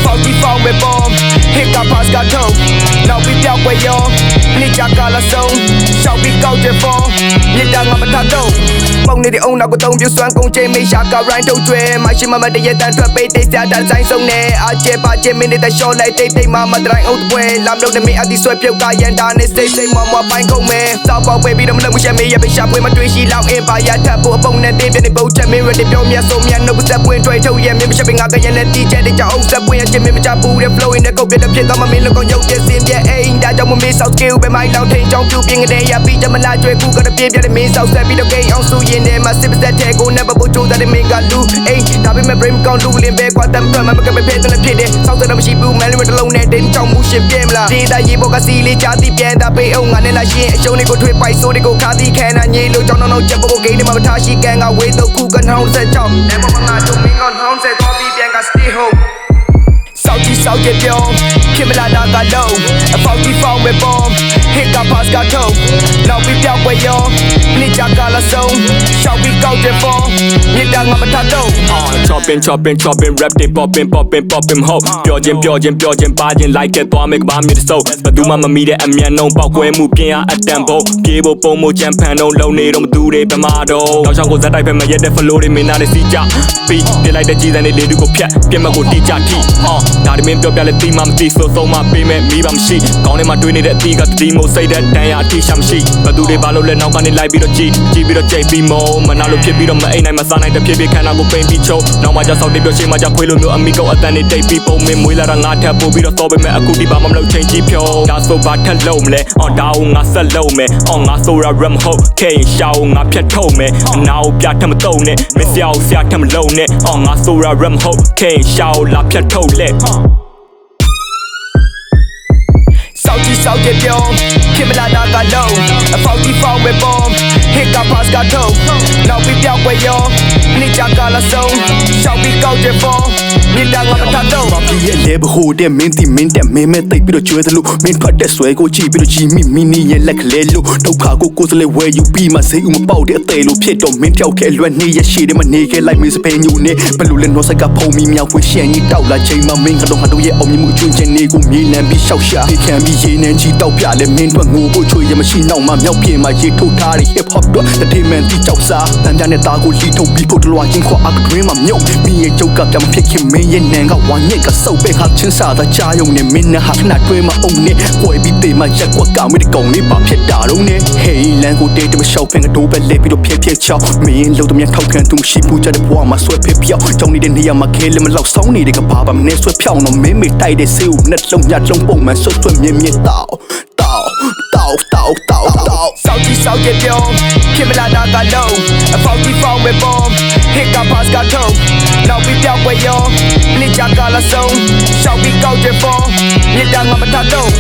ဖောက်ကြီးဖောက်မဲ့ပေါ်ဟစ်ကပါစကထုတ်နောက်ပြီးပြောက်ွယ်ရောနှစ်ကြကလာဆုံးရှောက်ပြီးကောက်တဲ့ပေါ်မြစ်တာငါမထတော့ပုံနေတဲ့အုံနောက်ကိုသုံးပြစွမ်းကုန်ချိန်မေးရှာကရိုင်းထုတ်ကျွဲမရှိမမတရတန်ထွက်ပေးတိတ်စတာဆိုင်ဆုံးနေအားကျပါချင်းမင်းတဲ့ရှော့လိုက်တိတ်မှမတရိုင်းအုပ်ပွဲလမ်းလုံးနဲ့မင်းအတီဆွဲပြုတ်ကရန်တာနဲ့စိတ်မွားပိုင်းကုန်မယ်တောက်ပေါက်ပေးပြီးတော့မလုပ်မရှက်မေးရပိရှာပွဲမတွေ့ရှိလောက်အင်းပါရထပ်ဖို့အပုံနဲ့တင်းပြနေပုတ်ချက်မင်းရတဲ့ပြောမြတ်ဆုံးမြတ်နှုတ်ဆက်ပွင့်တွေ့ထုတ်ရမင်းမရှက်ပင်ငါကရနဲ့တီးချက်တဲ့ကြောက်ဆက်ပွင့်ရချင်းမင်းမချပူတဲ့ flow in တဲ့ကုတ်ပြတဲ့ဖြစ်သွားမမင်းလောက်ရုပ်တဲ့စင်ပြအိမ်ဒါကြောင့်မမေးဆောက် skill ပဲမိုင်းလောက်ထိန်ကြောင်းပြူပြင်းကြတဲ့ရပြီးတမလာကျွဲကူကတပြင်းပြတဲ့မင်းဆောက်ဆက်ပြီးတော့ဂိမ်းအောင်စုရင်ထဲမှာစစ်ပစက်တဲ့ကို never ဘူးချိုးတဲ့မင်းကလူအိမ်ဒါပေမဲ့ brain ကောင်းလူလင်းပဲကွာတမ်းထွက်မှာမကပဲဖဲတဲ့ဖြစ်တဲ့ဆောက်တဲ့မရှိဘူး man တလုံးနဲ့တင်းချောင်းမှုရှင်ပြဲမလားဒီသားရေဘောကစီလေးချာတိပြန်တာပေးအောင်ငါနဲ့လာရှင်အရှုံးတွေကိုထွေးပိုက်ဆိုးတွေကိုခါတိခဲနာညေလို့ကြောင်းတော့ချက်ဖို့ဂိမ်းထဲမှာမထားရှိကန်ကဝေးတော့ခုကနှောင်းဆက်ချောင်းနဲ့ဘောငါတို့မင်းကနှောင်းဆက်သွားပြီးပြန်က stay homeဆောက်ကြီးဆောက်ကြပြောခင်မလာတာကလုံးအဖောက်ကြီးဖောက်မဲ့ပေါ်ဟစ်ကပါစကထုတ်နောက်ပြီးပြောက်ွယ်ရောနှစ်ကြကလာဆုံးရှောက်ပြီးကောက်တဲ့ပေါ်မြစ်တာငါမထတော့ chopping rap they popping ho ပြောခြင်းပါခြင်းလိုက်တဲ့သွားမယ်ကဘာမြစ်စုပ်ဘသူမှမမီတဲ့အမြန်နှုံပေါက်ကွဲမှုပြင်းအားအတန်ဖို့ပြေးဖို့ပုံမို့ချမ်ဖန်တော့လုံနေတော့မသူတွေဗမာတော့တောက်ချောင်းကိုဇက်တိုက်ဖက်မရက်တဲ့ flow တွေမင်းသားတွေစီးကြပြီးပြလိုက်တဲ့ကြီးစံတွေလေတူကိုဖြတ်ပြက်မကိုတီးကြထိဒါဒီမင်းပြောပြလဲတီးမှမသိဆိုဆုံးမှပေးမဲ့မိပါမရှိကောင်းထဲမှာတွေးနေတဲ့အတီးကတီးမို့စိတ်တဲ့တန်ရာအထိရှာမရှိဘသူတွေဘာလို့လဲနောက်ကနေလိုက်ပြီးတော့ကြည့်ပြီးတော့ကြိတ်ပြီးမို့မနာလို့ဖြစ်ပြီးတော့မအိမ်နိုင်မစားနိုင်တဲ့ဖြစ်ဖြစ်ခန္ဓာကိုပိန်ပြီးချုပ်နောက်မှကြောက်တိတ်ပြောရှေ့မှာကြောက်ခွေးလိုမျိုးအမိကောအတန်နေတိတ်ပြီးပုံမင်းမွေးလာတာငါထပ်ပို့ပြီးတော့စောပေးမဲ့အခုဒီပါမမလို့ချိန်ကြီးဖြုံးဒါဆိုဘာထက်လုံးမလဲဒါအောင်ငါဆက်လုံးမယ်ငါဆိုရာ ram ဟုတ်ခဲရင်ရှာအောင်ငါဖြတ်ထုတ်မယ်အနာကိုပြထက်မတုံနဲ့မစရာကိုဆရာထက်မလုံးနဲ့ငါဆိုရာ ram ဟုတ်ခဲရင်ရှာအောင်လာဖြတ်ထုတ်လက်ဆောက်ကြပြောခင်မလာတာကလုံးအဖောက်ကြီးဖောက်မဲ့ပေါ်ဟစ်ကပါစကထုတ်နောက်ပြီးပြောက်ွယ်ရောနှစ်ကြကလာဆုံးရှောက်ပြီးကောက်တဲ့ပေါ်မြစ်တာငါမထတော့ဘာဖြစ်ရဲ့လဲဘဟိုတဲ့မင်းတီမင်းတက်မင်းမဲ့တိတ်ပြီးတော့ကျွဲသလိုမင်းဖတ်တဲ့ဆွဲကိုကြည့်ပြီးတော့ကြီးမိနီရဲ့လက်ကလေးလို့ဒုက္ခကိုစလဲဝဲယူပြီးမှစိတ်ဦးမပေါက်တဲ့အသေးလို့ဖြစ်တော့မင်းတယောက်ခဲလွတ်နေရရှိတယ်မနေခဲလိုက်မင်းစပယ်ညူနဲ့ဘလူလဲနော်ဆက်ကဖုံမီမြောက်ဖွေရှန်ကြီးတောက်လာချိန်မှာမင်းကတော့ငါတို့ရဲ့အောင်မြင်မှုအကျွန်းချင်းတွေကိုမြေလံပြီးရှောက်ရှာခံပြီးရေးနေကြီးတောက်ပြလဲမင်းတို့ငိုဖို့ချွေရမရှိနောက်မှမြောက်ပြေမှာရေထုတ်ထားတဲ့ hip hop တော့တဲ့ man တီကြောက်စားတန်ကြတဲ့သားကိုလီထုတ်ပြီးဖို့တလွားချင်းခွာအကတွင်းမှာမြုပ်မိရဲ့ကြောက်ကပြမဖြစ်ခင်မင်းရဲ့နန်ကဝါညက်ကစောက်ပဲခါချင်းစားတာချာယုံနဲ့မင်းနဲ့ဟာခဏတွဲမှာအုံနဲ့ကိုယ်ပြီးတေးမှရက်ကွက်ကမင်းကောင်လေးပါဖြစ်တာတော့နဲ့ hey လန်ကိုတေးတမရှောက်ဖင်ကတော့ပဲလဲပြီးတော့ဖြဲချောက်မင်းလုံးတမထောက်ခံသူမရှိဘူးကြတဲ့ဘဝမှာဆွဲဖစ်ပြောက်ကြောင်းနေတဲ့နေရာမှာခဲလည်းမလောက်ဆောင်းနေတဲ့ကဘာပါမနဲ့ဆွဲဖြောင်းတော့မင်းမေတိုက်တဲ့ဆေးဦးနဲ့လုံးညလုံးပုံမှန်ဆွဲမြင့်တောက်ဆောက်ကြပြောခင်မလာတာကလုံးအဖောက်ကြီးဖောက်မဲ့ပေါ်ဟစ်ကပါစကထုတ်နောက်ပြီးပြောက်ွယ်ရောနှစ်ကြကလာဆုံးရှောက်ပြီးကောက်တဲ့ပေါ်မြစ်တာငါမထတော့